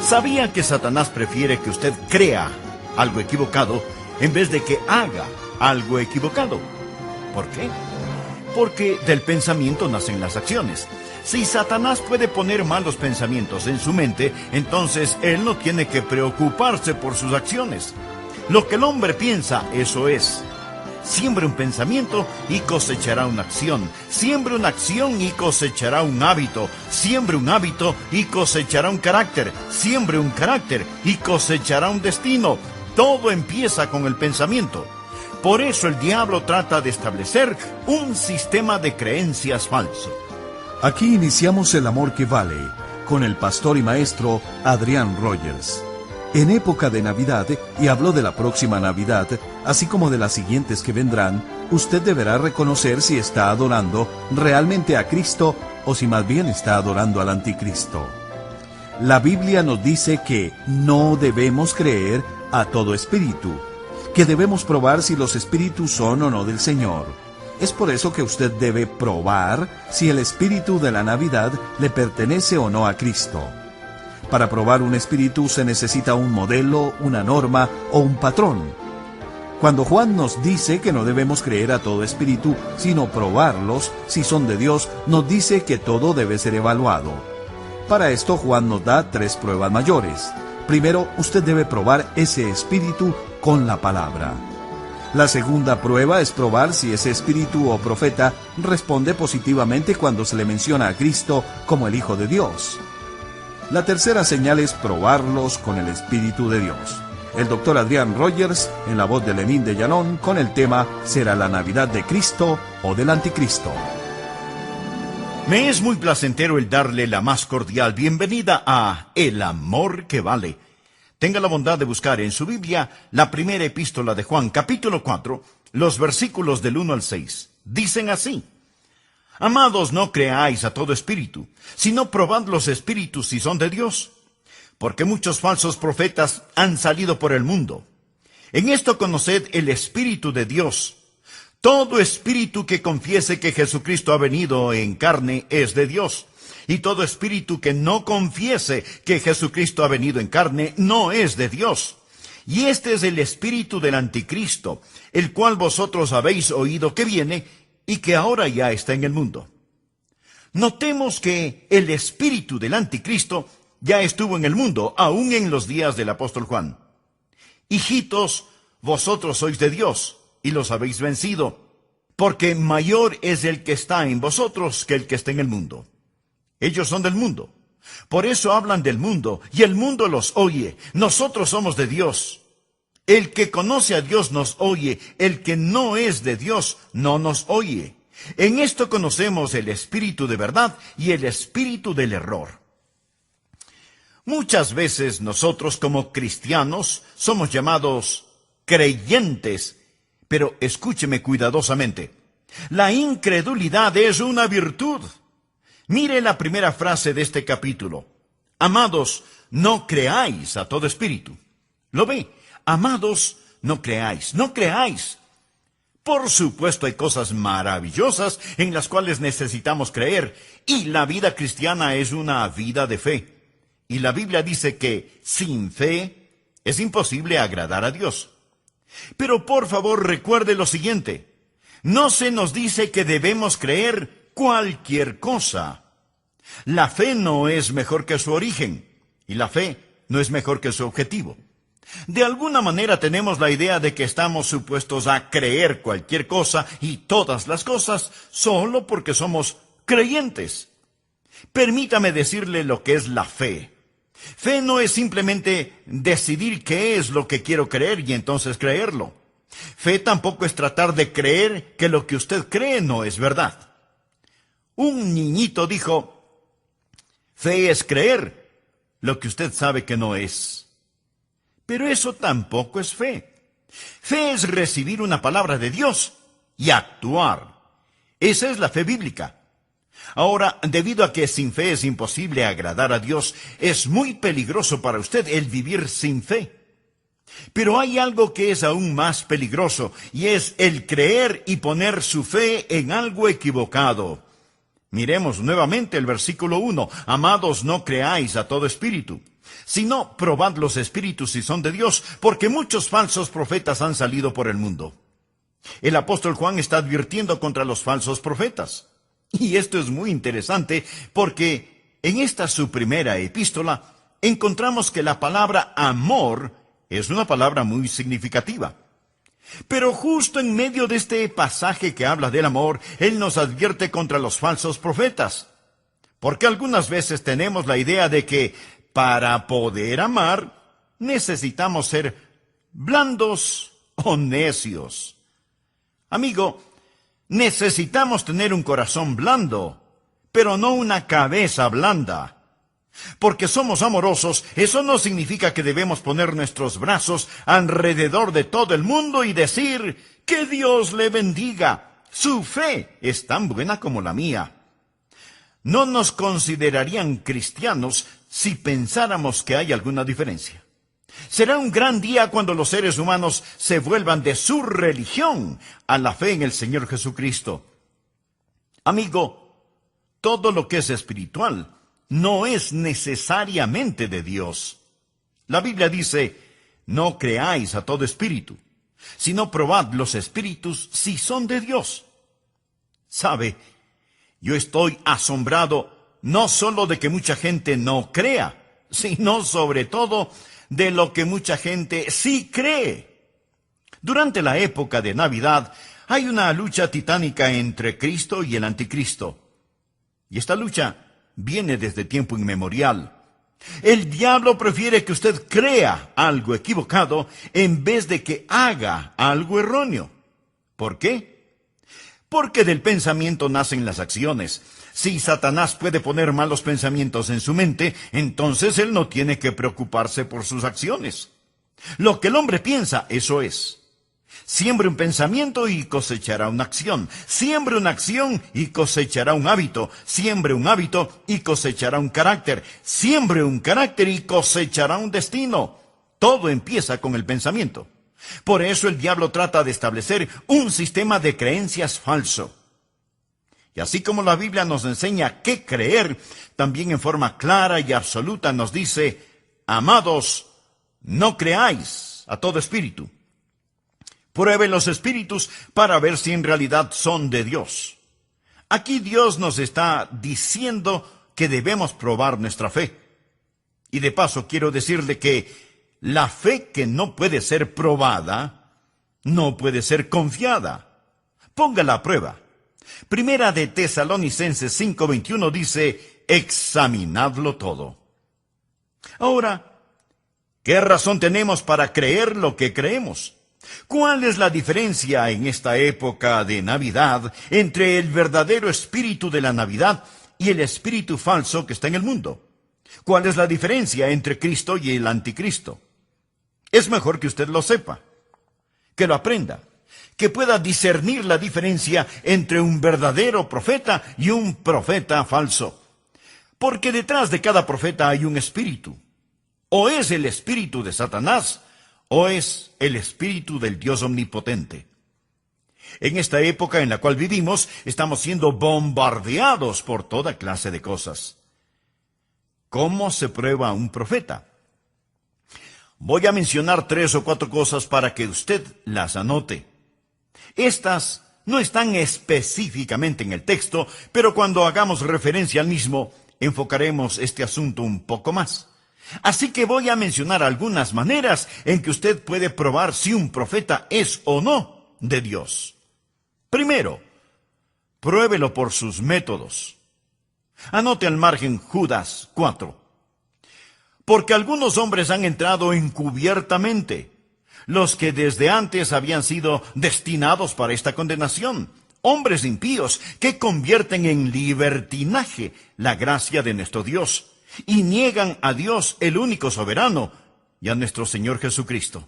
¿Sabía que Satanás prefiere que usted crea algo equivocado en vez de que haga algo equivocado? ¿Por qué? Porque del pensamiento nacen las acciones. Si Satanás puede poner malos pensamientos en su mente, entonces él no tiene que preocuparse por sus acciones. Lo que el hombre piensa, eso es. Siembre un pensamiento y cosechará una acción. Siembre una acción y cosechará un hábito. Siembre un hábito y cosechará un carácter. Siembre un carácter y cosechará un destino. Todo empieza con el pensamiento. Por eso el diablo trata de establecer un sistema de creencias falso. Aquí iniciamos El Amor que Vale, con el pastor y maestro Adrián Rogers. En época de Navidad, y habló de la próxima Navidad, así como de las siguientes que vendrán, usted deberá reconocer si está adorando realmente a Cristo o si más bien está adorando al anticristo. La Biblia nos dice que no debemos creer a todo espíritu, que debemos probar si los espíritus son o no del Señor. Es por eso que usted debe probar si el espíritu de la Navidad le pertenece o no a Cristo. Para probar un espíritu se necesita un modelo, una norma o un patrón. Cuando Juan nos dice que no debemos creer a todo espíritu, sino probarlos, si son de Dios, nos dice que todo debe ser evaluado. Para esto Juan nos da 3 pruebas mayores. Primero, usted debe probar ese espíritu con la palabra. La segunda prueba es probar si ese espíritu o profeta responde positivamente cuando se le menciona a Cristo como el Hijo de Dios. La tercera señal es probarlos con el Espíritu de Dios. El doctor Adrián Rogers, en la voz de Lenín de Llanón, con el tema ¿Será la Navidad de Cristo o del Anticristo? Me es muy placentero el darle la más cordial bienvenida a El Amor que Vale. Tenga la bondad de buscar en su Biblia la primera epístola de Juan, capítulo 4, los versículos del 1 al 6. Dicen así: Amados, no creáis a todo espíritu, sino probad los espíritus si son de Dios, porque muchos falsos profetas han salido por el mundo. En esto conoced el Espíritu de Dios. Todo espíritu que confiese que Jesucristo ha venido en carne es de Dios. Y todo espíritu que no confiese que Jesucristo ha venido en carne no es de Dios. Y este es el espíritu del anticristo, el cual vosotros habéis oído que viene y que ahora ya está en el mundo. Notemos que el espíritu del anticristo ya estuvo en el mundo, aún en los días del apóstol Juan. Hijitos, vosotros sois de Dios y los habéis vencido, porque mayor es el que está en vosotros que el que está en el mundo. Ellos son del mundo. Por eso hablan del mundo, y el mundo los oye. Nosotros somos de Dios. El que conoce a Dios nos oye. El que no es de Dios no nos oye. En esto conocemos el espíritu de verdad y el espíritu del error. Muchas veces nosotros como cristianos somos llamados creyentes, pero escúcheme cuidadosamente. La incredulidad es una virtud. Mire la primera frase de este capítulo. Amados, no creáis a todo espíritu. ¿Lo ve? Amados, no creáis, no creáis. Por supuesto hay cosas maravillosas en las cuales necesitamos creer, y la vida cristiana es una vida de fe. Y la Biblia dice que sin fe es imposible agradar a Dios. Pero por favor recuerde lo siguiente. No se nos dice que debemos creer cualquier cosa. La fe no es mejor que su origen, y la fe no es mejor que su objetivo. De alguna manera tenemos la idea de que estamos supuestos a creer cualquier cosa y todas las cosas solo porque somos creyentes. Permítame decirle lo que es la fe. Fe no es simplemente decidir qué es lo que quiero creer y entonces creerlo. Fe tampoco es tratar de creer que lo que usted cree no es verdad. Un niñito dijo, fe es creer lo que usted sabe que no es. Pero eso tampoco es fe. Fe es recibir una palabra de Dios y actuar. Esa es la fe bíblica. Ahora, debido a que sin fe es imposible agradar a Dios, es muy peligroso para usted el vivir sin fe. Pero hay algo que es aún más peligroso, y es el creer y poner su fe en algo equivocado. Miremos nuevamente el versículo 1. Amados, no creáis a todo espíritu. sino probad los espíritus si son de Dios, porque muchos falsos profetas han salido por el mundo. El apóstol Juan está advirtiendo contra los falsos profetas. Y esto es muy interesante porque en esta su primera epístola encontramos que la palabra amor es una palabra muy significativa. Pero justo en medio de este pasaje que habla del amor, él nos advierte contra los falsos profetas. Porque algunas veces tenemos la idea de que para poder amar necesitamos ser blandos o necios. Amigo, necesitamos tener un corazón blando, pero no una cabeza blanda. Porque somos amorosos, eso no significa que debemos poner nuestros brazos alrededor de todo el mundo y decir, que Dios le bendiga. Su fe es tan buena como la mía. No nos considerarían cristianos si pensáramos que hay alguna diferencia. Será un gran día cuando los seres humanos se vuelvan de su religión a la fe en el Señor Jesucristo. Amigo, todo lo que es espiritual no es necesariamente de Dios. La Biblia dice, no creáis a todo espíritu, sino probad los espíritus si son de Dios. ¿Sabe? Yo estoy asombrado no solo de que mucha gente no crea, sino sobre todo de lo que mucha gente sí cree. Durante la época de Navidad hay una lucha titánica entre Cristo y el Anticristo. Y esta lucha viene desde tiempo inmemorial. El diablo prefiere que usted crea algo equivocado en vez de que haga algo erróneo. ¿Por qué? Porque del pensamiento nacen las acciones. Si Satanás puede poner malos pensamientos en su mente, entonces él no tiene que preocuparse por sus acciones. Lo que el hombre piensa, eso es. Siembre un pensamiento y cosechará una acción. Siembre una acción y cosechará un hábito. Siembre un hábito y cosechará un carácter. Siembre un carácter y cosechará un destino. Todo empieza con el pensamiento. Por eso el diablo trata de establecer un sistema de creencias falso. Y así como la Biblia nos enseña qué creer, también en forma clara y absoluta nos dice, amados, no creáis a todo espíritu. Prueben los espíritus para ver si en realidad son de Dios. Aquí Dios nos está diciendo que debemos probar nuestra fe. Y de paso quiero decirle que la fe que no puede ser probada, no puede ser confiada. Póngala a prueba. Primera de Tesalonicenses 5:21 dice, examinadlo todo. Ahora, ¿qué razón tenemos para creer lo que creemos? ¿Cuál es la diferencia en esta época de Navidad entre el verdadero espíritu de la Navidad y el espíritu falso que está en el mundo? ¿Cuál es la diferencia entre Cristo y el Anticristo? Es mejor que usted lo sepa, que lo aprenda, que pueda discernir la diferencia entre un verdadero profeta y un profeta falso. Porque detrás de cada profeta hay un espíritu. O es el espíritu de Satanás, o es el espíritu del Dios omnipotente. En esta época en la cual vivimos, estamos siendo bombardeados por toda clase de cosas. ¿Cómo se prueba un profeta? Voy a mencionar 3 o 4 cosas para que usted las anote. Estas no están específicamente en el texto, pero cuando hagamos referencia al mismo, enfocaremos este asunto un poco más. Así que voy a mencionar algunas maneras en que usted puede probar si un profeta es o no de Dios. Primero, pruébelo por sus métodos. Anote al margen Judas 4. Porque algunos hombres han entrado encubiertamente, los que desde antes habían sido destinados para esta condenación, hombres impíos que convierten en libertinaje la gracia de nuestro Dios y niegan a Dios, el único soberano, y a nuestro Señor Jesucristo.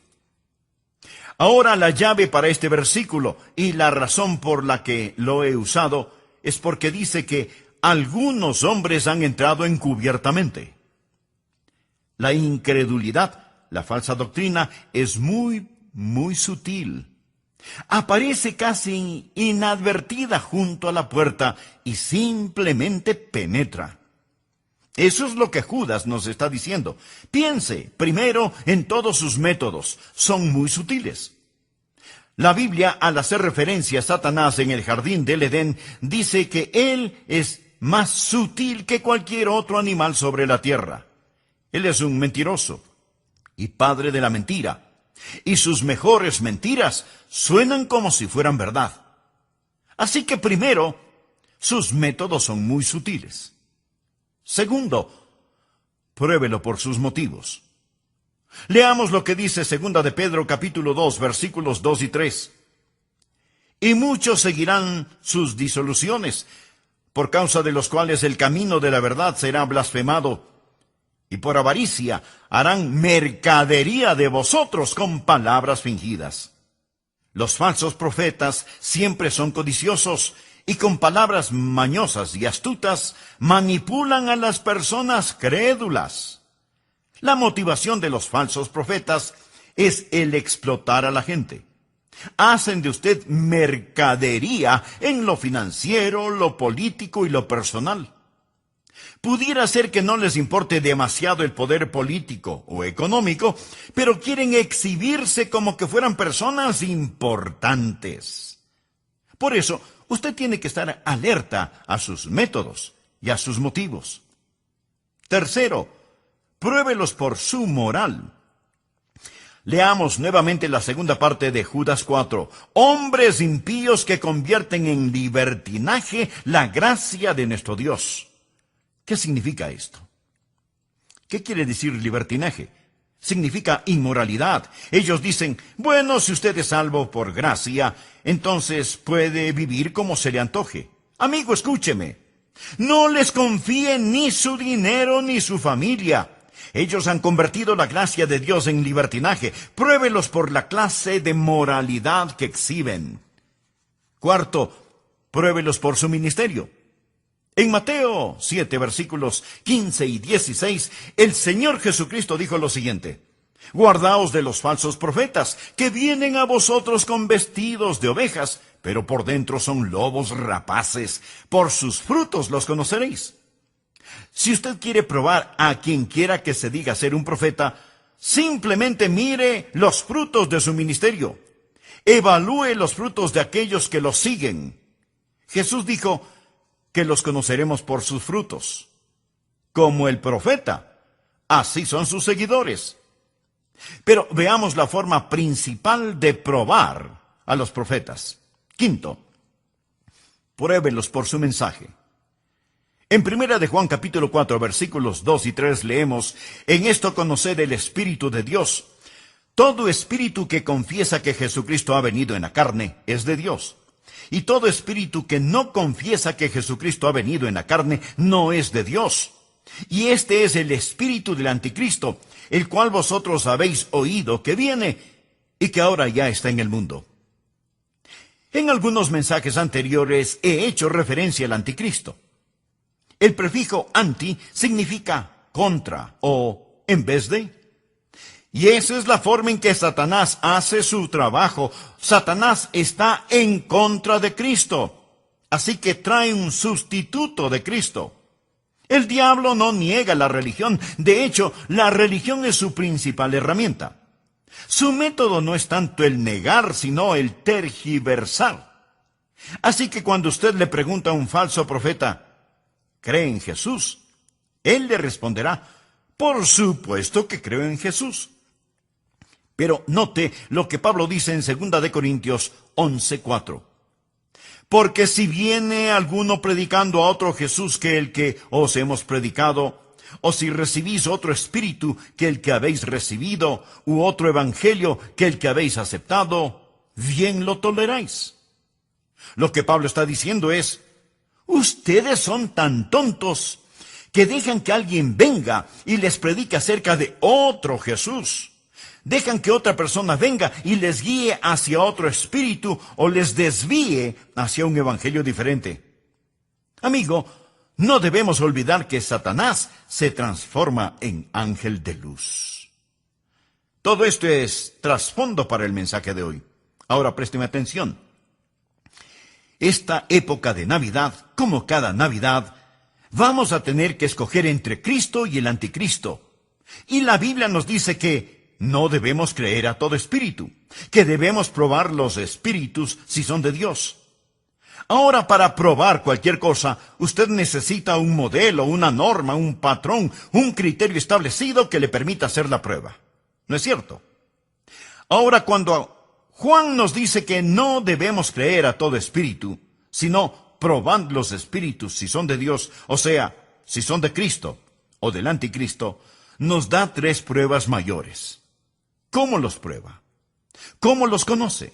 Ahora la llave para este versículo y la razón por la que lo he usado es porque dice que algunos hombres han entrado encubiertamente. La incredulidad, la falsa doctrina, es muy sutil. Aparece casi inadvertida junto a la puerta y simplemente penetra. Eso es lo que Judas nos está diciendo. Piense primero en todos sus métodos. Son muy sutiles. La Biblia, al hacer referencia a Satanás en el jardín del Edén, dice que él es más sutil que cualquier otro animal sobre la tierra. Él es un mentiroso y padre de la mentira, y sus mejores mentiras suenan como si fueran verdad. Así que primero, sus métodos son muy sutiles. Segundo, pruébelo por sus motivos. Leamos lo que dice 2 de Pedro capítulo 2, versículos 2 y 3. Y muchos seguirán sus disoluciones, por causa de los cuales el camino de la verdad será blasfemado, y por avaricia harán mercadería de vosotros con palabras fingidas. Los falsos profetas siempre son codiciosos, y con palabras mañosas y astutas manipulan a las personas crédulas. La motivación de los falsos profetas es el explotar a la gente. Hacen de usted mercadería en lo financiero, lo político y lo personal. Pudiera ser que no les importe demasiado el poder político o económico, pero quieren exhibirse como que fueran personas importantes. Por eso, usted tiene que estar alerta a sus métodos y a sus motivos. Tercero, pruébelos por su moral. Leamos nuevamente la segunda parte de Judas 4. Hombres impíos que convierten en libertinaje la gracia de nuestro Dios. ¿Qué significa esto? ¿Qué quiere decir libertinaje? Significa inmoralidad. Ellos dicen, bueno, si usted es salvo por gracia, entonces puede vivir como se le antoje. Amigo, escúcheme. No les confíe ni su dinero ni su familia. Ellos han convertido la gracia de Dios en libertinaje. Pruébelos por la clase de moralidad que exhiben. Cuarto, pruébelos por su ministerio. En Mateo 7, versículos 15 y 16, el Señor Jesucristo dijo lo siguiente: Guardaos de los falsos profetas, que vienen a vosotros con vestidos de ovejas, pero por dentro son lobos rapaces. Por sus frutos los conoceréis. Si usted quiere probar a quien quiera que se diga ser un profeta, simplemente mire los frutos de su ministerio. Evalúe los frutos de aquellos que los siguen. Jesús dijo que los conoceremos por sus frutos. Como el profeta, así son sus seguidores. Pero veamos la forma principal de probar a los profetas. Quinto, pruébelos por su mensaje. En 1 de Juan capítulo 4, versículos 2 y 3 leemos: En esto conoced el Espíritu de Dios. Todo espíritu que confiesa que Jesucristo ha venido en la carne es de Dios. Y todo espíritu que no confiesa que Jesucristo ha venido en la carne no es de Dios. Y este es el espíritu del anticristo, el cual vosotros habéis oído que viene y que ahora ya está en el mundo. En algunos mensajes anteriores he hecho referencia al anticristo. El prefijo anti significa contra o en vez de. Y esa es la forma en que Satanás hace su trabajo. Satanás está en contra de Cristo. Así que trae un sustituto de Cristo. El diablo no niega la religión. De hecho, la religión es su principal herramienta. Su método no es tanto el negar, sino el tergiversar. Así que cuando usted le pregunta a un falso profeta, ¿cree en Jesús?, él le responderá, por supuesto que creo en Jesús. Pero note lo que Pablo dice en 2 de Corintios 11:4. Porque si viene alguno predicando a otro Jesús que el que os hemos predicado, o si recibís otro espíritu que el que habéis recibido, u otro evangelio que el que habéis aceptado, bien lo toleráis. Lo que Pablo está diciendo es: ustedes son tan tontos que dejan que alguien venga y les predique acerca de otro Jesús. Dejan que otra persona venga y les guíe hacia otro espíritu o les desvíe hacia un evangelio diferente. Amigo, no debemos olvidar que Satanás se transforma en ángel de luz. Todo esto es trasfondo para el mensaje de hoy. Ahora présteme atención. Esta época de Navidad, como cada Navidad, Vamos a tener que escoger entre Cristo y el anticristo. Y la Biblia nos dice que no debemos creer a todo espíritu, que debemos probar los espíritus si son de Dios. Ahora, para probar cualquier cosa, usted necesita un modelo, una norma, un patrón, un criterio establecido que le permita hacer la prueba. ¿No es cierto? Ahora, cuando Juan nos dice que no debemos creer a todo espíritu, sino probando los espíritus si son de Dios, o sea, si son de Cristo o del anticristo, nos da 3 pruebas mayores. ¿Cómo los prueba? ¿Cómo los conoce?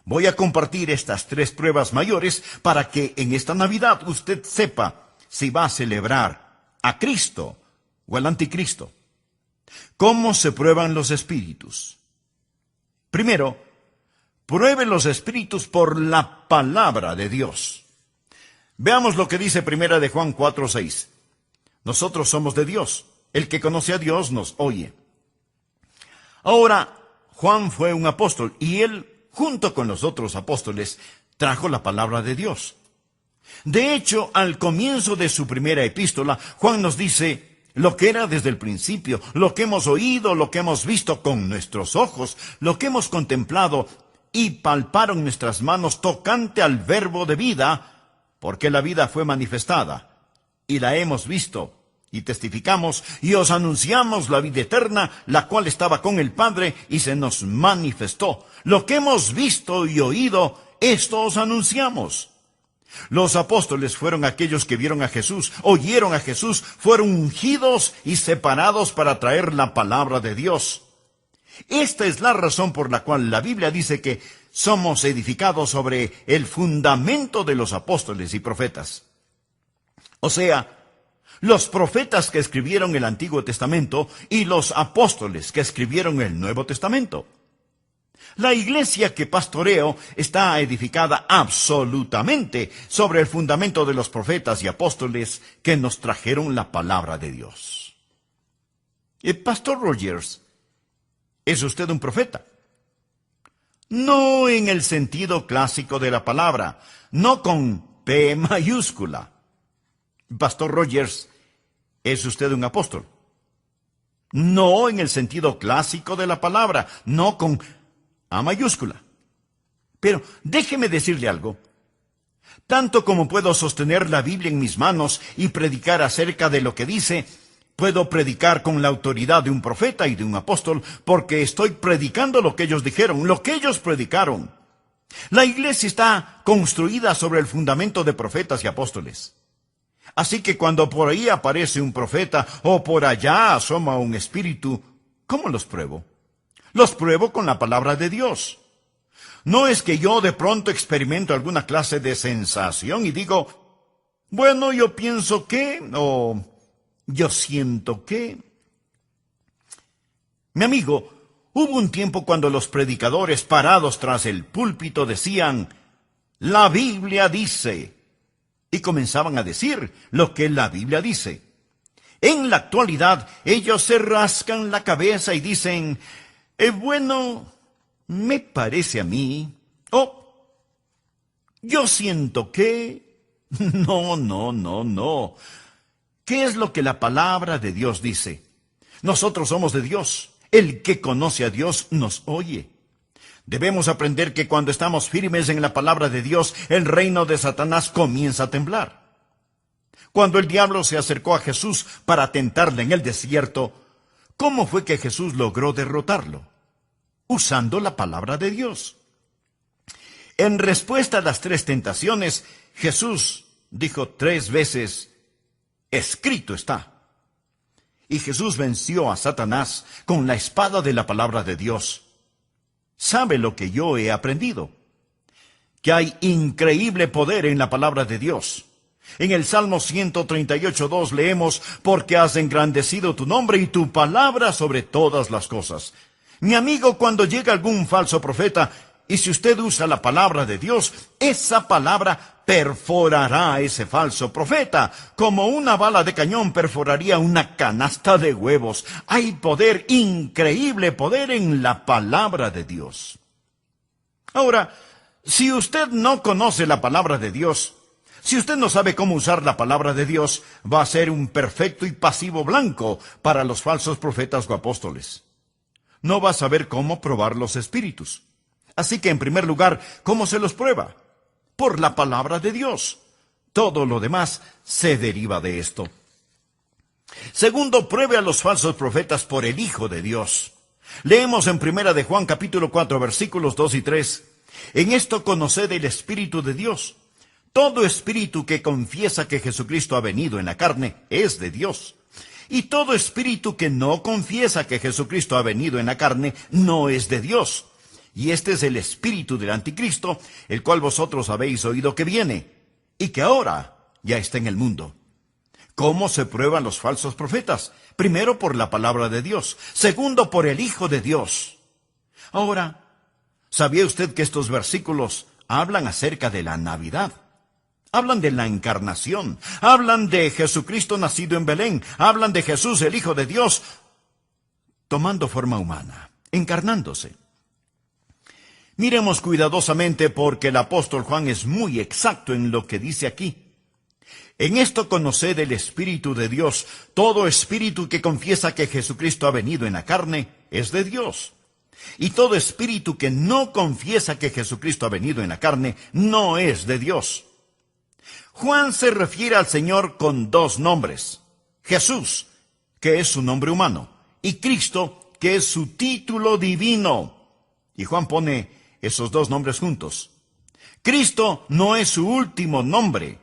Voy a compartir estas 3 pruebas mayores para que en esta Navidad usted sepa si va a celebrar a Cristo o al anticristo. ¿Cómo se prueban los espíritus? Primero, pruebe los espíritus por la palabra de Dios. Veamos lo que dice Primera de Juan 4:6. Nosotros somos de Dios. El que conoce a Dios nos oye. Ahora, Juan fue un apóstol y él, junto con los otros apóstoles, trajo la palabra de Dios. De hecho, al comienzo de su primera epístola, Juan nos dice lo que era desde el principio, lo que hemos oído, lo que hemos visto con nuestros ojos, lo que hemos contemplado y palparon nuestras manos tocante al verbo de vida, porque la vida fue manifestada, y la hemos visto, y testificamos, y os anunciamos la vida eterna, la cual estaba con el Padre, y se nos manifestó. Lo que hemos visto y oído, esto os anunciamos. Los apóstoles fueron aquellos que vieron a Jesús, oyeron a Jesús, fueron ungidos y separados para traer la palabra de Dios. Esta es la razón por la cual la Biblia dice que somos edificados sobre el fundamento de los apóstoles y profetas. O sea, los profetas que escribieron el Antiguo Testamento y los apóstoles que escribieron el Nuevo Testamento. La iglesia que pastoreo está edificada absolutamente sobre el fundamento de los profetas y apóstoles que nos trajeron la palabra de Dios. El Pastor Rogers, ¿es usted un profeta? No en el sentido clásico de la palabra, no con P mayúscula. Pastor Rogers, ¿es usted un apóstol? No en el sentido clásico de la palabra, no con A mayúscula. Pero déjeme decirle algo. Tanto como puedo sostener la Biblia en mis manos y predicar acerca de lo que dice, puedo predicar con la autoridad de un profeta y de un apóstol, porque estoy predicando lo que ellos dijeron, lo que ellos predicaron. La iglesia está construida sobre el fundamento de profetas y apóstoles. Así que cuando por ahí aparece un profeta o por allá asoma un espíritu, ¿cómo los pruebo? Los pruebo con la palabra de Dios. No es que yo de pronto experimento alguna clase de sensación y digo, bueno, yo pienso que, o yo siento que. Mi amigo, hubo un tiempo cuando los predicadores parados tras el púlpito decían, la Biblia dice, y comenzaban a decir lo que la Biblia dice. En la actualidad, ellos se rascan la cabeza y dicen, bueno, me parece a mí, yo siento que, no. ¿Qué es lo que la palabra de Dios dice? Nosotros somos de Dios. El que conoce a Dios nos oye. Debemos aprender que cuando estamos firmes en la palabra de Dios, el reino de Satanás comienza a temblar. Cuando el diablo se acercó a Jesús para tentarle en el desierto, ¿cómo fue que Jesús logró derrotarlo? Usando la palabra de Dios. En respuesta a las 3 tentaciones, Jesús dijo 3 veces, escrito está. Y Jesús venció a Satanás con la espada de la palabra de Dios. ¿Sabe lo que yo he aprendido? Que hay increíble poder en la palabra de Dios. En el Salmo 138:2 leemos, porque has engrandecido tu nombre y tu palabra sobre todas las cosas. Mi amigo, cuando llega algún falso profeta, y si usted usa la palabra de Dios, esa palabra perforará a ese falso profeta, como una bala de cañón perforaría una canasta de huevos. Hay poder, increíble poder en la palabra de Dios. Ahora, si usted no conoce la palabra de Dios, Si usted no sabe cómo usar la palabra de Dios, va a ser un perfecto y pasivo blanco para los falsos profetas o apóstoles. No va a saber cómo probar los espíritus. Así que, en primer lugar, ¿cómo se los prueba? Por la palabra de Dios. Todo lo demás se deriva de esto. Segundo, pruebe a los falsos profetas por el Hijo de Dios. Leemos en 1 de Juan capítulo 4, versículos 2 y 3. En esto conoced el Espíritu de Dios. Todo espíritu que confiesa que Jesucristo ha venido en la carne es de Dios. Y todo espíritu que no confiesa que Jesucristo ha venido en la carne no es de Dios. Y este es el espíritu del anticristo, el cual vosotros habéis oído que viene, y que ahora ya está en el mundo. ¿Cómo se prueban los falsos profetas? Primero, por la palabra de Dios. Segundo, por el Hijo de Dios. Ahora, ¿sabía usted que estos versículos hablan acerca de la Navidad? Hablan de la encarnación, hablan de Jesucristo nacido en Belén, hablan de Jesús, el Hijo de Dios, tomando forma humana, encarnándose. Miremos cuidadosamente porque el apóstol Juan es muy exacto en lo que dice aquí. En esto conoced el Espíritu de Dios. Todo espíritu que confiesa que Jesucristo ha venido en la carne es de Dios. Y todo espíritu que no confiesa que Jesucristo ha venido en la carne no es de Dios. Juan se refiere al Señor con dos nombres. Jesús, que es su nombre humano, y Cristo, que es su título divino. Y Juan pone esos dos nombres juntos. Cristo no es su último nombre.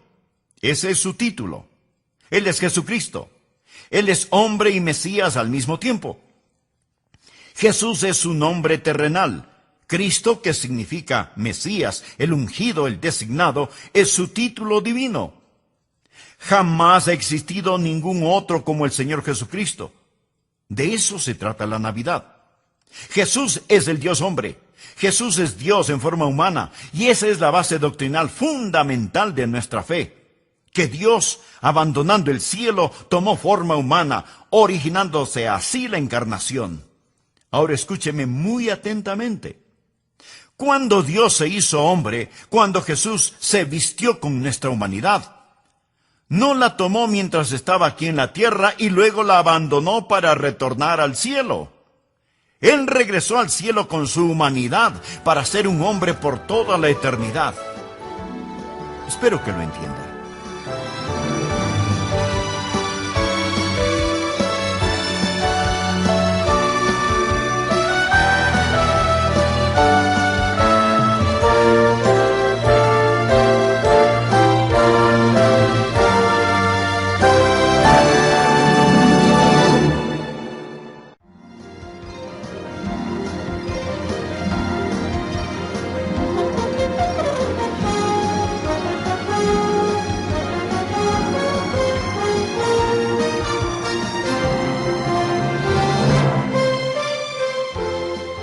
Ese es su título. Él es Jesucristo. Él es hombre y Mesías al mismo tiempo. Jesús es su nombre terrenal. Cristo, que significa Mesías, el ungido, el designado, es su título divino. Jamás ha existido ningún otro como el Señor Jesucristo. De eso se trata la Navidad. Jesús es el Dios hombre. Jesús es Dios en forma humana. Y esa es la base doctrinal fundamental de nuestra fe. Que Dios, abandonando el cielo, tomó forma humana, originándose así la encarnación. Ahora escúcheme muy atentamente. Cuando Dios se hizo hombre, cuando Jesús se vistió con nuestra humanidad, no la tomó mientras estaba aquí en la tierra y luego la abandonó para retornar al cielo. Él regresó al cielo con su humanidad para ser un hombre por toda la eternidad. Espero que lo entienda.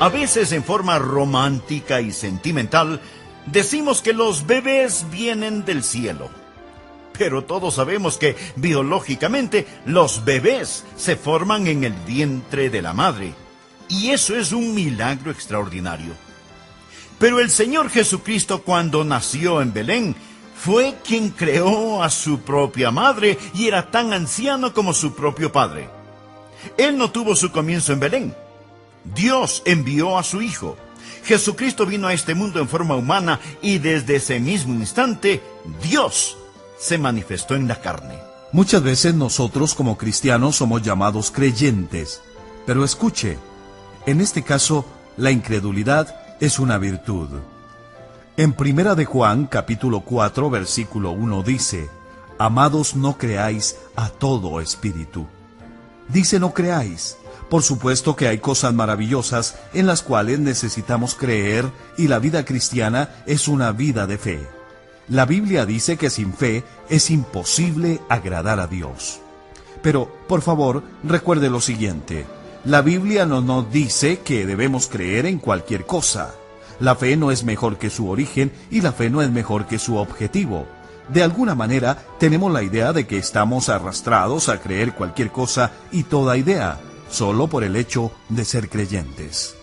A veces, en forma romántica y sentimental, decimos que los bebés vienen del cielo. Pero todos sabemos que, biológicamente, los bebés se forman en el vientre de la madre. Y eso es un milagro extraordinario. Pero el Señor Jesucristo, cuando nació en Belén, fue quien creó a su propia madre y era tan anciano como su propio padre. Él no tuvo su comienzo en Belén. Dios envió a su Hijo. Jesucristo vino a este mundo en forma humana y desde ese mismo instante, Dios se manifestó en la carne. Muchas veces nosotros como cristianos somos llamados creyentes. Pero escuche, en este caso, la incredulidad es una virtud. En 1 de Juan, capítulo 4, versículo 1 dice, Amados, no creáis a todo espíritu. Dice no creáis. Por supuesto que hay cosas maravillosas en las cuales necesitamos creer y la vida cristiana es una vida de fe. La Biblia dice que sin fe es imposible agradar a Dios. Pero, por favor, recuerde lo siguiente. La Biblia no nos dice que debemos creer en cualquier cosa. La fe no es mejor que su origen y la fe no es mejor que su objetivo. De alguna manera, tenemos la idea de que estamos arrastrados a creer cualquier cosa y toda idea, solo por el hecho de ser creyentes.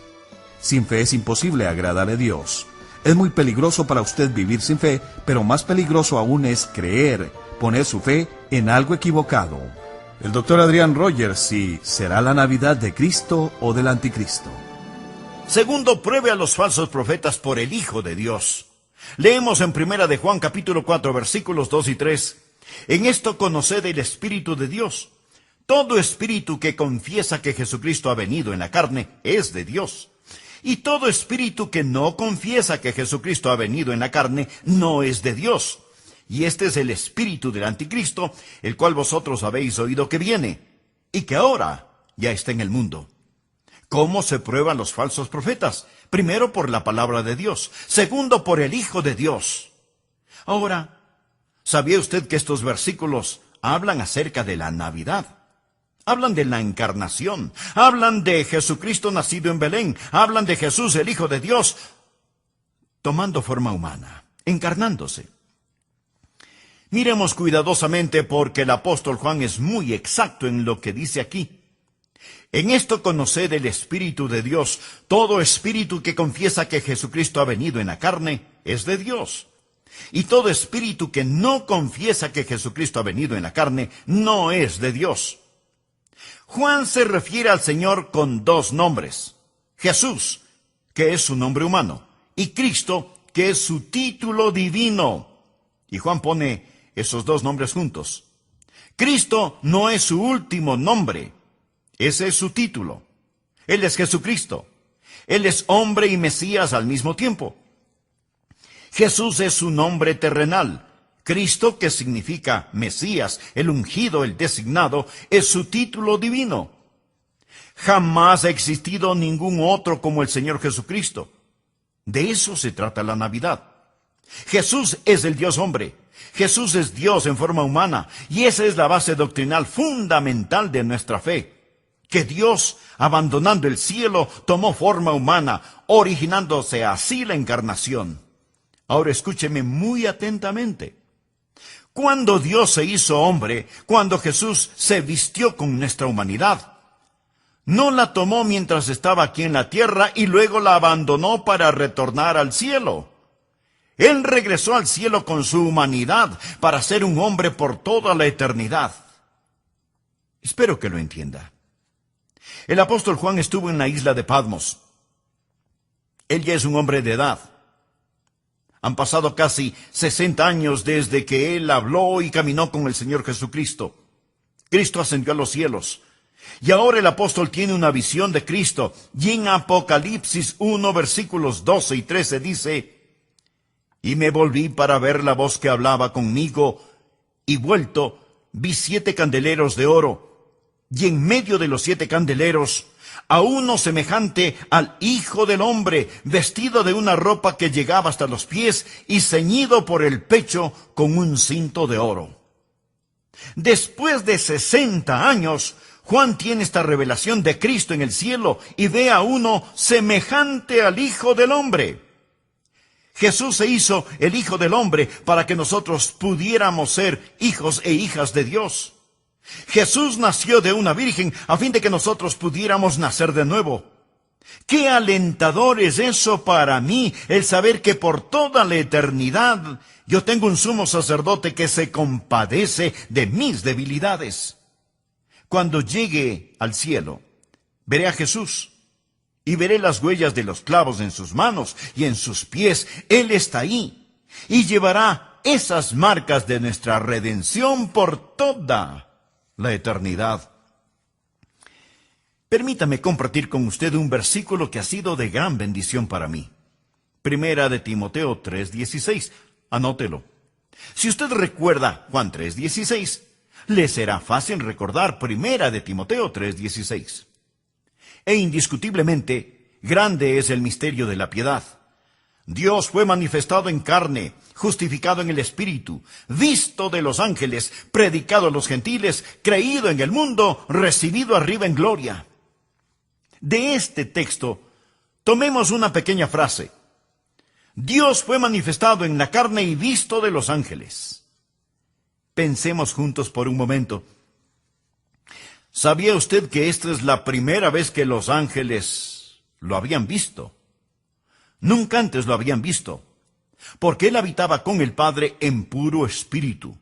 Sin fe es imposible agradar a Dios. Es muy peligroso para usted vivir sin fe, pero más peligroso aún es creer, poner su fe en algo equivocado. El doctor Adrián Rogers, si será la Navidad de Cristo o del Anticristo. Segundo, pruebe a los falsos profetas por el Hijo de Dios. Leemos en 1 de Juan capítulo 4 versículos 2 y 3. En esto conoced el Espíritu de Dios. Todo espíritu que confiesa que Jesucristo ha venido en la carne es de Dios. Y todo espíritu que no confiesa que Jesucristo ha venido en la carne no es de Dios. Y este es el espíritu del Anticristo, el cual vosotros habéis oído que viene, y que ahora ya está en el mundo. ¿Cómo se prueban los falsos profetas? Primero, por la palabra de Dios. Segundo, por el Hijo de Dios. Ahora, ¿sabía usted que estos versículos hablan acerca de la Navidad? Hablan de la encarnación. Hablan de Jesucristo nacido en Belén. Hablan de Jesús, el Hijo de Dios, tomando forma humana, encarnándose. Miremos cuidadosamente porque el apóstol Juan es muy exacto en lo que dice aquí. En esto conoced el Espíritu de Dios. Todo espíritu que confiesa que Jesucristo ha venido en la carne es de Dios. Y todo espíritu que no confiesa que Jesucristo ha venido en la carne no es de Dios. Juan se refiere al Señor con dos nombres. Jesús, que es su nombre humano, y Cristo, que es su título divino. Y Juan pone esos dos nombres juntos. Cristo no es su último nombre. Ese es su título. Él es Jesucristo. Él es hombre y Mesías al mismo tiempo. Jesús es su nombre terrenal. Cristo, que significa Mesías, el ungido, el designado, es su título divino. Jamás ha existido ningún otro como el Señor Jesucristo. De eso se trata la Navidad. Jesús es el Dios hombre. Jesús es Dios en forma humana. Y esa es la base doctrinal fundamental de nuestra fe. Que Dios, abandonando el cielo, tomó forma humana, originándose así la encarnación. Ahora escúcheme muy atentamente. Cuando Dios se hizo hombre, cuando Jesús se vistió con nuestra humanidad, no la tomó mientras estaba aquí en la tierra y luego la abandonó para retornar al cielo. Él regresó al cielo con su humanidad para ser un hombre por toda la eternidad. Espero que lo entienda. El apóstol Juan estuvo en la isla de Patmos. Él ya es un hombre de edad. Han pasado casi 60 años desde que él habló y caminó con el Señor Jesucristo. Cristo ascendió a los cielos. Y ahora el apóstol tiene una visión de Cristo. Y en Apocalipsis 1, versículos 12 y 13 dice: Y me volví para ver la voz que hablaba conmigo, y vuelto, vi 7 candeleros de oro, y en medio de los 7 candeleros, a uno semejante al Hijo del Hombre, vestido de una ropa que llegaba hasta los pies y ceñido por el pecho con un cinto de oro. Después de 60 años, Juan tiene esta revelación de Cristo en el cielo y ve a uno semejante al Hijo del Hombre. Jesús se hizo el Hijo del Hombre para que nosotros pudiéramos ser hijos e hijas de Dios. Jesús nació de una virgen a fin de que nosotros pudiéramos nacer de nuevo. ¡Qué alentador es eso para mí, el saber que por toda la eternidad yo tengo un sumo sacerdote que se compadece de mis debilidades! Cuando llegue al cielo, veré a Jesús y veré las huellas de los clavos en sus manos y en sus pies. Él está ahí y llevará esas marcas de nuestra redención por toda la eternidad. Permítame compartir con usted un versículo que ha sido de gran bendición para mí. 1 de Timoteo 3:16. Anótelo. Si usted recuerda Juan 3:16, le será fácil recordar 1 de Timoteo 3:16. E indiscutiblemente, grande es el misterio de la piedad. Dios fue manifestado en carne, justificado en el Espíritu, visto de los ángeles, predicado a los gentiles, creído en el mundo, recibido arriba en gloria. De este texto, tomemos una pequeña frase. Dios fue manifestado en la carne y visto de los ángeles. Pensemos juntos por un momento. ¿Sabía usted que esta es la primera vez que los ángeles lo habían visto? Nunca antes lo habían visto, porque él habitaba con el Padre en puro espíritu.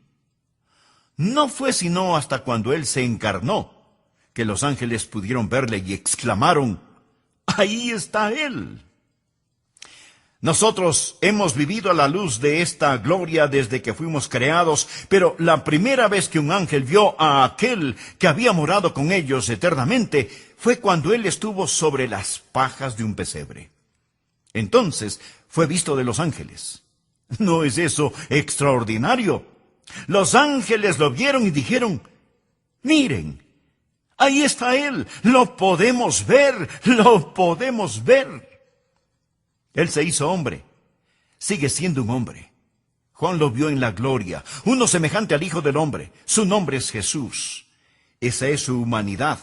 No fue sino hasta cuando él se encarnó que los ángeles pudieron verle y exclamaron: ¡ahí está él! Nosotros hemos vivido a la luz de esta gloria desde que fuimos creados, pero la primera vez que un ángel vio a aquel que había morado con ellos eternamente fue cuando él estuvo sobre las pajas de un pesebre. Entonces fue visto de los ángeles. ¿No es eso extraordinario? Los ángeles lo vieron y dijeron: miren, ahí está él, lo podemos ver, lo podemos ver. Él se hizo hombre, sigue siendo un hombre. Juan lo vio en la gloria, uno semejante al Hijo del Hombre. Su nombre es Jesús. Esa es su humanidad,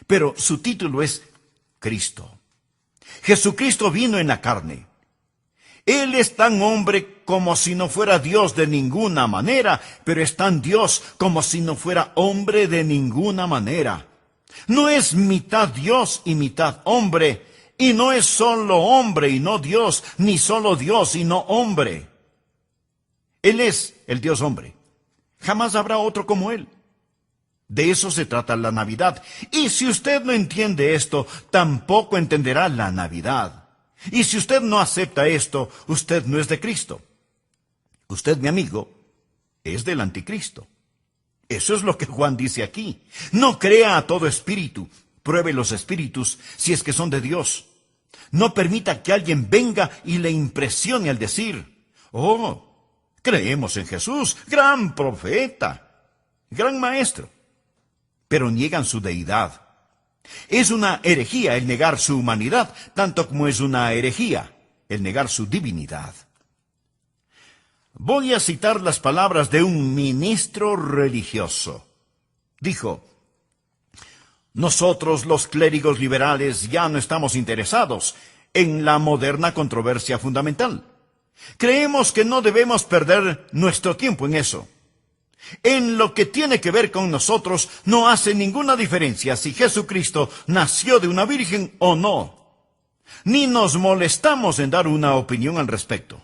pero su título es Cristo. Jesucristo vino en la carne. Él es tan hombre como si no fuera Dios de ninguna manera, pero es tan Dios como si no fuera hombre de ninguna manera. No es mitad Dios y mitad hombre, y no es solo hombre y no Dios, ni solo Dios y no hombre. Él es el Dios hombre. Jamás habrá otro como Él. De eso se trata la Navidad. Y si usted no entiende esto, tampoco entenderá la Navidad. Y si usted no acepta esto, usted no es de Cristo. Usted, mi amigo, es del anticristo. Eso es lo que Juan dice aquí. No crea a todo espíritu. Pruebe los espíritus si es que son de Dios. No permita que alguien venga y le impresione al decir: oh, creemos en Jesús, gran profeta, gran maestro. Pero niegan su deidad. Es una herejía el negar su humanidad, tanto como es una herejía el negar su divinidad. Voy a citar las palabras de un ministro religioso. Dijo: nosotros los clérigos liberales ya no estamos interesados en la moderna controversia fundamental. Creemos que no debemos perder nuestro tiempo en eso. En lo que tiene que ver con nosotros, no hace ninguna diferencia si Jesucristo nació de una virgen o no. Ni nos molestamos en dar una opinión al respecto.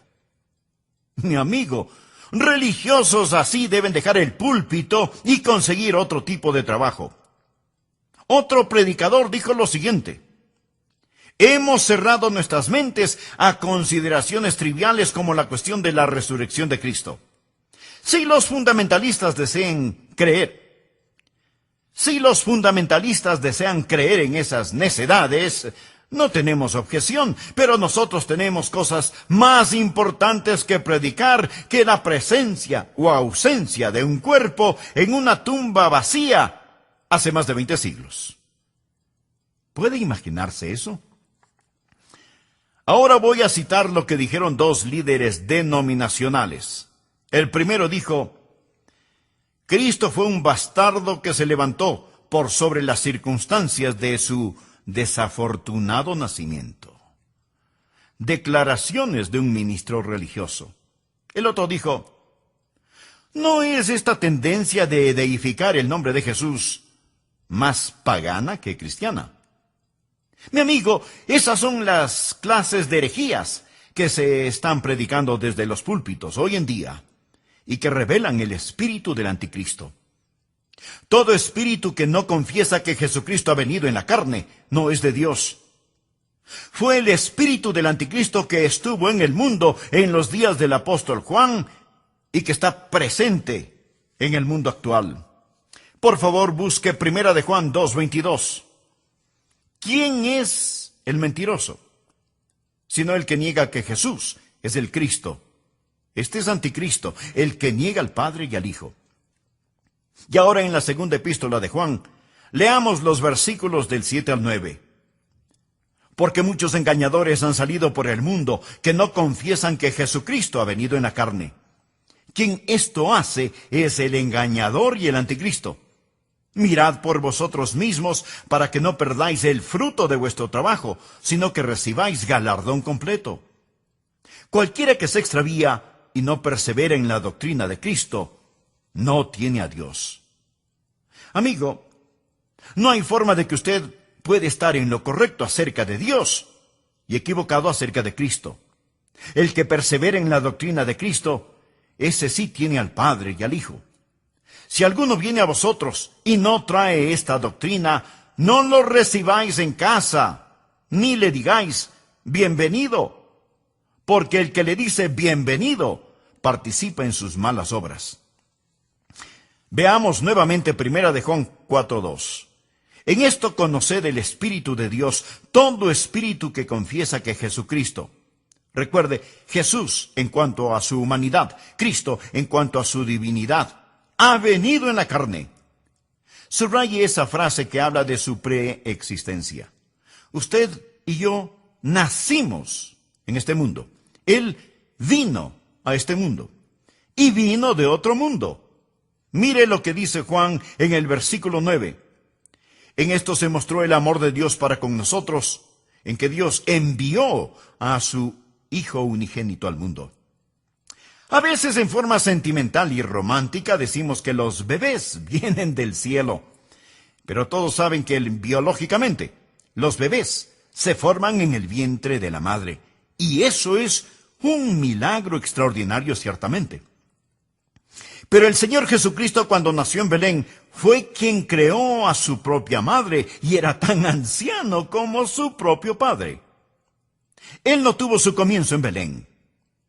Mi amigo, religiosos así deben dejar el púlpito y conseguir otro tipo de trabajo. Otro predicador dijo lo siguiente: hemos cerrado nuestras mentes a consideraciones triviales como la cuestión de la resurrección de Cristo. Si los fundamentalistas desean creer en esas necedades, no tenemos objeción, pero nosotros tenemos cosas más importantes que predicar que la presencia o ausencia de un cuerpo en una tumba vacía hace más de 20 siglos. ¿Puede imaginarse eso? Ahora voy a citar lo que dijeron dos líderes denominacionales. El primero dijo: Cristo fue un bastardo que se levantó por sobre las circunstancias de su desafortunado nacimiento. Declaraciones de un ministro religioso. El otro dijo: ¿no es esta tendencia de deificar el nombre de Jesús más pagana que cristiana? Mi amigo, esas son las clases de herejías que se están predicando desde los púlpitos hoy en día y que revelan el espíritu del anticristo. Todo espíritu que no confiesa que Jesucristo ha venido en la carne no es de Dios. Fue el espíritu del anticristo que estuvo en el mundo en los días del apóstol Juan y que está presente en el mundo actual. Por favor, busque 1 de Juan 2:22. ¿Quién es el mentiroso? Sino el que niega que Jesús es el Cristo. Este es anticristo, el que niega al Padre y al Hijo. Y ahora en la segunda epístola de Juan, leamos los versículos del 7 al 9. Porque muchos engañadores han salido por el mundo que no confiesan que Jesucristo ha venido en la carne. Quien esto hace es el engañador y el anticristo. Mirad por vosotros mismos para que no perdáis el fruto de vuestro trabajo, sino que recibáis galardón completo. Cualquiera que se extravía y no persevera en la doctrina de Cristo, no tiene a Dios. Amigo, no hay forma de que usted pueda estar en lo correcto acerca de Dios y equivocado acerca de Cristo. El que persevera en la doctrina de Cristo, ese sí tiene al Padre y al Hijo. Si alguno viene a vosotros y no trae esta doctrina, no lo recibáis en casa, ni le digáis, bienvenido, porque el que le dice bienvenido, participa en sus malas obras. Veamos nuevamente 1 de Juan 4:2. En esto conoced el Espíritu de Dios, todo espíritu que confiesa que Jesucristo. Recuerde, Jesús en cuanto a su humanidad, Cristo en cuanto a su divinidad, ha venido en la carne. Subraye esa frase que habla de su preexistencia. Usted y yo nacimos en este mundo. Él vino a este mundo y vino de otro mundo. Mire lo que dice Juan en el versículo 9. En esto se mostró el amor de Dios para con nosotros, en que Dios envió a su Hijo unigénito al mundo. A veces en forma sentimental y romántica decimos que los bebés vienen del cielo, pero todos saben que biológicamente los bebés se forman en el vientre de la madre, y eso es un milagro extraordinario ciertamente. Pero el Señor Jesucristo, cuando nació en Belén, fue quien creó a su propia madre y era tan anciano como su propio padre. Él no tuvo su comienzo en Belén.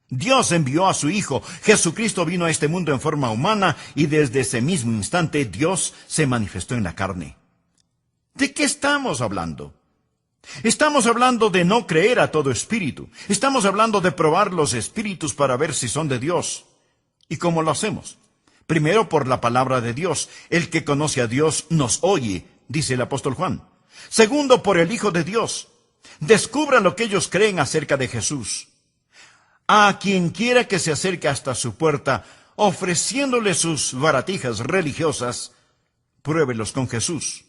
Dios envió a su Hijo. Jesucristo vino a este mundo en forma humana y desde ese mismo instante Dios se manifestó en la carne. ¿De qué estamos hablando? Estamos hablando de no creer a todo espíritu. Estamos hablando de probar los espíritus para ver si son de Dios. ¿Y cómo lo hacemos? Primero, por la palabra de Dios. El que conoce a Dios nos oye, dice el apóstol Juan. Segundo, por el Hijo de Dios. Descubran lo que ellos creen acerca de Jesús. A quien quiera que se acerque hasta su puerta, ofreciéndole sus baratijas religiosas, pruébelos con Jesús.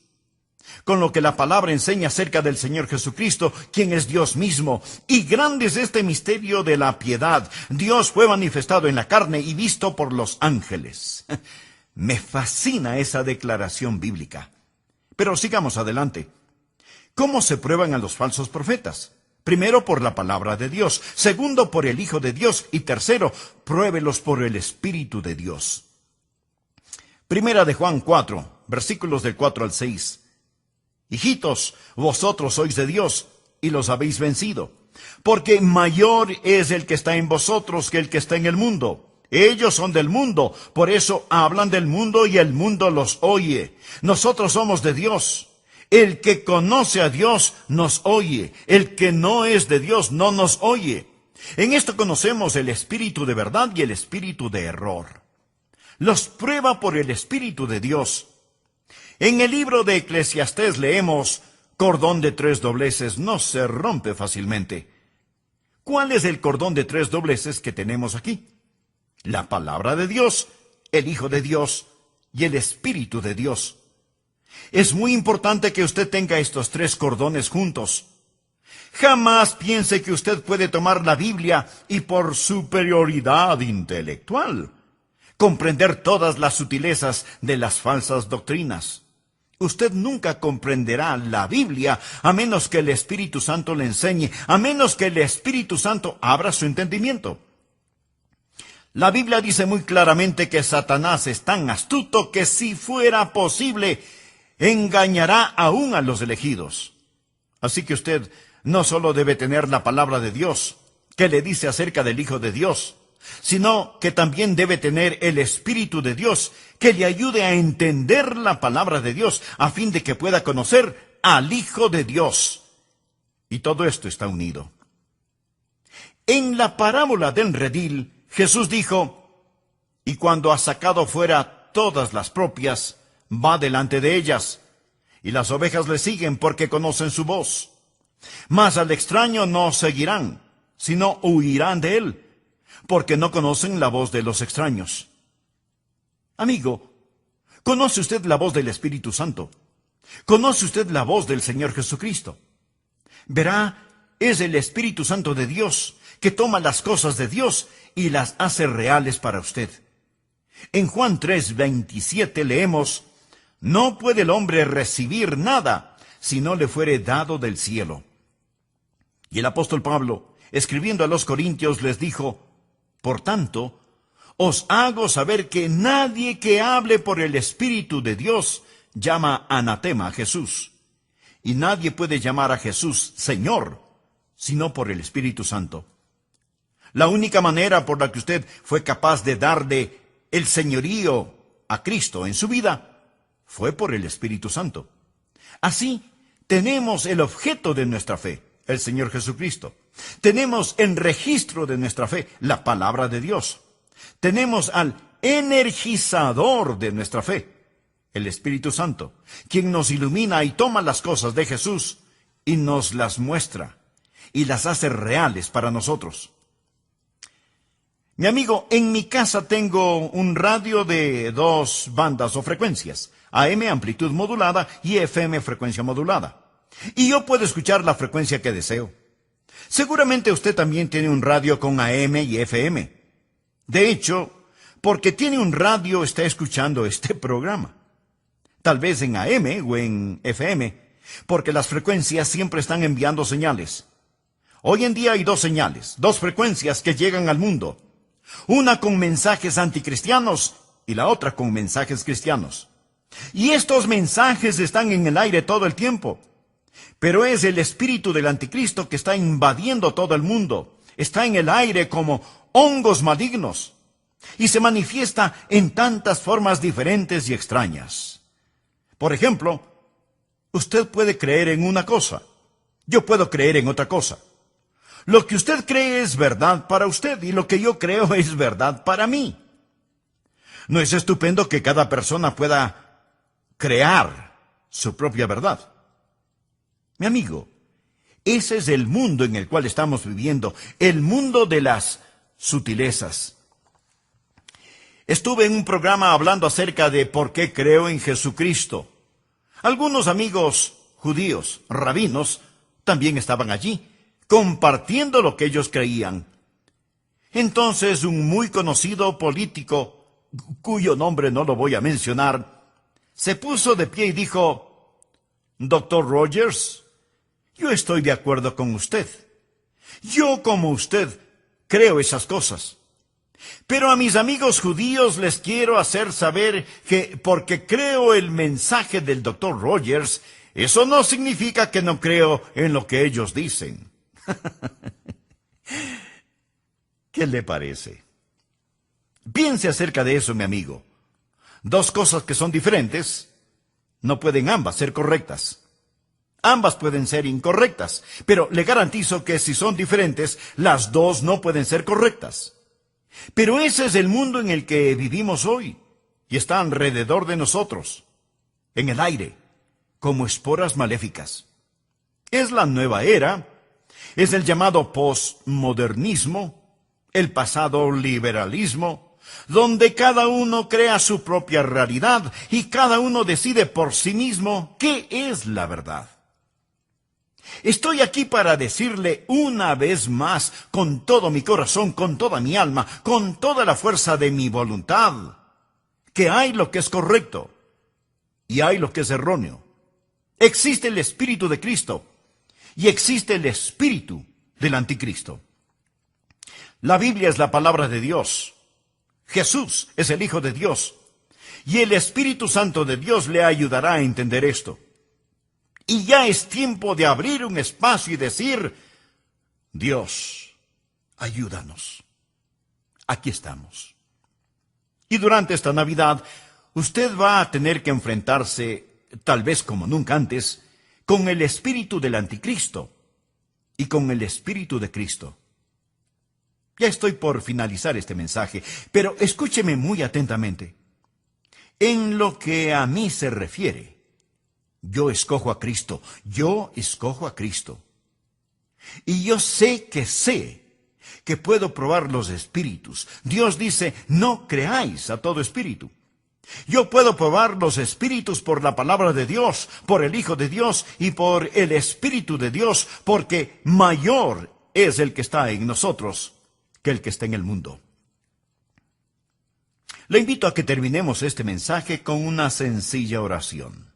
Con lo que la palabra enseña acerca del Señor Jesucristo, quien es Dios mismo. Y grande es este misterio de la piedad. Dios fue manifestado en la carne y visto por los ángeles. Me fascina esa declaración bíblica. Pero sigamos adelante. ¿Cómo se prueban a los falsos profetas? Primero, por la palabra de Dios. Segundo, por el Hijo de Dios. Y tercero, pruébelos por el Espíritu de Dios. Primera de Juan 4, versículos del 4 al 6. Hijitos, vosotros sois de Dios, y los habéis vencido, porque mayor es el que está en vosotros que el que está en el mundo. Ellos son del mundo, por eso hablan del mundo y el mundo los oye. Nosotros somos de Dios. El que conoce a Dios nos oye, el que no es de Dios no nos oye. En esto conocemos el espíritu de verdad y el espíritu de error. Los prueba por el Espíritu de Dios. En el libro de Eclesiastés leemos, cordón de 3 dobleces no se rompe fácilmente. ¿Cuál es el cordón de 3 dobleces que tenemos aquí? La palabra de Dios, el Hijo de Dios y el Espíritu de Dios. Es muy importante que usted tenga estos 3 cordones juntos. Jamás piense que usted puede tomar la Biblia y por superioridad intelectual comprender todas las sutilezas de las falsas doctrinas. Usted nunca comprenderá la Biblia a menos que el Espíritu Santo le enseñe, a menos que el Espíritu Santo abra su entendimiento. La Biblia dice muy claramente que Satanás es tan astuto que si fuera posible, engañará aún a los elegidos. Así que usted no solo debe tener la palabra de Dios, que le dice acerca del Hijo de Dios, sino que también debe tener el Espíritu de Dios, que le ayude a entender la palabra de Dios, a fin de que pueda conocer al Hijo de Dios. Y todo esto está unido. En la parábola del redil, Jesús dijo, y cuando ha sacado fuera todas las propias, va delante de ellas, y las ovejas le siguen porque conocen su voz. Mas al extraño no seguirán, sino huirán de él, porque no conocen la voz de los extraños. Amigo, ¿conoce usted la voz del Espíritu Santo? ¿Conoce usted la voz del Señor Jesucristo? Verá, es el Espíritu Santo de Dios que toma las cosas de Dios y las hace reales para usted. En Juan 3:27 leemos, no puede el hombre recibir nada si no le fuere dado del cielo. Y el apóstol Pablo, escribiendo a los Corintios, les dijo: por tanto, os hago saber que nadie que hable por el Espíritu de Dios llama anatema a Jesús. Y nadie puede llamar a Jesús Señor, sino por el Espíritu Santo. La única manera por la que usted fue capaz de darle el señorío a Cristo en su vida fue por el Espíritu Santo. Así, tenemos el objeto de nuestra fe, el Señor Jesucristo. Tenemos en registro de nuestra fe la palabra de Dios. Tenemos al energizador de nuestra fe, el Espíritu Santo, quien nos ilumina y toma las cosas de Jesús y nos las muestra y las hace reales para nosotros. Mi amigo, en mi casa tengo un radio de 2 bandas o frecuencias, AM amplitud modulada y FM frecuencia modulada. Y yo puedo escuchar la frecuencia que deseo. Seguramente usted también tiene un radio con AM y FM. De hecho, porque tiene un radio está escuchando este programa. Tal vez en AM o en FM, porque las frecuencias siempre están enviando señales. Hoy en día hay 2 señales, 2 frecuencias que llegan al mundo. Una con mensajes anticristianos y la otra con mensajes cristianos. Y estos mensajes están en el aire todo el tiempo. Pero es el espíritu del anticristo que está invadiendo todo el mundo. Está en el aire como hongos malignos. Y se manifiesta en tantas formas diferentes y extrañas. Por ejemplo, usted puede creer en una cosa. Yo puedo creer en otra cosa. Lo que usted cree es verdad para usted y lo que yo creo es verdad para mí. ¿No es estupendo que cada persona pueda crear su propia verdad? Mi amigo, ese es el mundo en el cual estamos viviendo, el mundo de las sutilezas. Estuve en un programa hablando acerca de por qué creo en Jesucristo. Algunos amigos judíos, rabinos, también estaban allí, compartiendo lo que ellos creían. Entonces un muy conocido político, cuyo nombre no lo voy a mencionar, se puso de pie y dijo: Dr. Rogers, yo estoy de acuerdo con usted. Yo, como usted, creo esas cosas. Pero a mis amigos judíos les quiero hacer saber que porque creo el mensaje del Dr. Rogers, eso no significa que no creo en lo que ellos dicen. ¿Qué le parece? Piense acerca de eso, mi amigo. 2 cosas que son diferentes no pueden ambas ser correctas. Ambas pueden ser incorrectas, pero le garantizo que si son diferentes, las 2 no pueden ser correctas. Pero ese es el mundo en el que vivimos hoy, y está alrededor de nosotros, en el aire, como esporas maléficas. Es la nueva era, es el llamado postmodernismo, el pasado liberalismo, donde cada uno crea su propia realidad y cada uno decide por sí mismo qué es la verdad. Estoy aquí para decirle una vez más, con todo mi corazón, con toda mi alma, con toda la fuerza de mi voluntad, que hay lo que es correcto y hay lo que es erróneo. Existe el Espíritu de Cristo y existe el espíritu del anticristo. La Biblia es la palabra de Dios. Jesús es el Hijo de Dios. Y el Espíritu Santo de Dios le ayudará a entender esto. Y ya es tiempo de abrir un espacio y decir: Dios, ayúdanos. Aquí estamos. Y durante esta Navidad, usted va a tener que enfrentarse, tal vez como nunca antes, con el espíritu del anticristo y con el espíritu de Cristo. Ya estoy por finalizar este mensaje, pero escúcheme muy atentamente. En lo que a mí se refiere, yo escojo a Cristo, yo escojo a Cristo. Y yo sé que puedo probar los espíritus. Dios dice: no creáis a todo espíritu. Yo puedo probar los espíritus por la palabra de Dios, por el Hijo de Dios y por el Espíritu de Dios, porque mayor es el que está en nosotros que el que está en el mundo. Le invito a que terminemos este mensaje con una sencilla oración.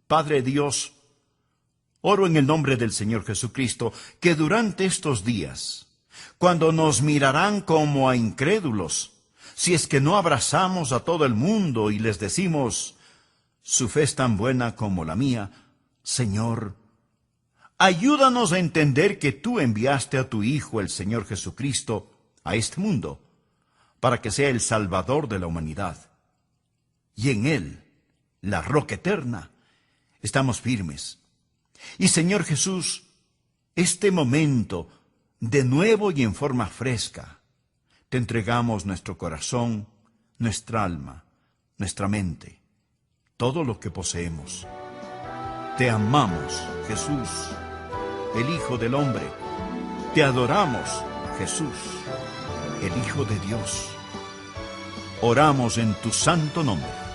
Padre Dios, Oro en el nombre del Señor Jesucristo, que durante estos días, cuando nos mirarán como a incrédulos, si es que no abrazamos a todo el mundo y les decimos, su fe es tan buena como la mía, Señor, ayúdanos a entender que tú enviaste a tu Hijo, el Señor Jesucristo, a este mundo, para que sea el Salvador de la humanidad. Y en Él, la roca eterna, estamos firmes. Y Señor Jesús, este momento, de nuevo y en forma fresca, te entregamos nuestro corazón, nuestra alma, nuestra mente, todo lo que poseemos. Te amamos, Jesús, el Hijo del Hombre. Te adoramos, Jesús, el Hijo de Dios. Oramos en tu santo nombre.